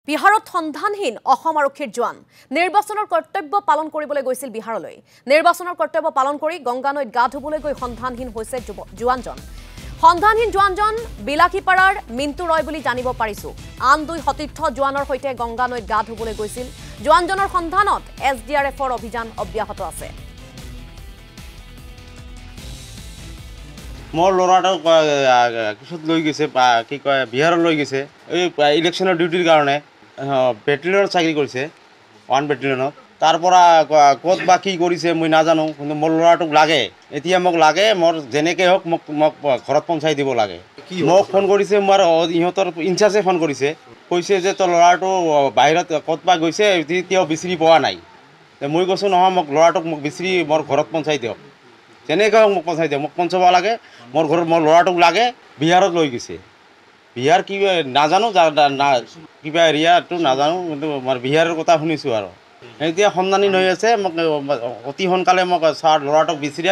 বিহাৰত সন্ধানহীন অসম আৰক্ষীৰ জোৱান নিৰ্বাচনৰ কৰ্তব্য পালন কৰিবলৈ গৈছিল বিহাৰলৈ। নিৰ্বাচনৰ কৰ্তব্য পালন কৰি গংগা নৈত গা ধুবলৈ গৈ সন্ধানহীন হৈছে জোৱানজন। সন্ধানহীন জোৱানজন বিলাসীপাৰাৰ মিণ্টু ৰয় বুলি জানিব পাৰিছো। আন দুই সতীৰ্থ জোৱানৰ সৈতে গংগা নৈত গা ধুবলৈ গৈছিল। জোৱানজনৰ সন্ধানত SDRFৰ অভিযান অব্যাহত আছে। মোৰ ল'ৰাটোক কিছত লৈ গৈছে কি কয় বিহাৰত লৈ গৈছে এই ইলেকশ্যনৰ ডিউটিৰ কাৰণে বেটেলিয়নত চাকৰি কৰিছে 1 বেটেলিয়নত তাৰ পৰা ক'ত বা কি কৰিছে মই নাজানো কিন্তু মোৰ ল'ৰাটোক লাগে এতিয়া মোক লাগে মোৰ যেনেকৈ হওক মোক ঘৰত পঞ্চাই দিব লাগে মোক ফোন কৰিছে মোৰ ইহঁতৰ ইনচাৰ্জে ফোন কৰিছে কৈছে যে তোৰ ল'ৰাটো বাহিৰত ক'ত বা গৈছে এতিয়াও বিচাৰি পোৱা নাই মই কৈছোঁ নহয় মোক ল'ৰাটোক মোক বিচাৰি মোৰ ঘৰত পঞ্চাই দিয়ক যেনেকৈ হওক মোক পঞ্চাই দিয়ক মোক পঞ্চাব লাগে মোৰ ঘৰত মোৰ ল'ৰাটোক লাগে বিহাৰত লৈ গৈছে বিহাৰ কি নাজানো কিবা এৰিয়াটো নাজানো কিন্তু মই বিহাৰৰ কথা শুনিছোঁ আৰু এতিয়া সন্ধানহীন হৈ আছে মোক অতি সোনকালে মোক ল'ৰাটোক বিচাৰি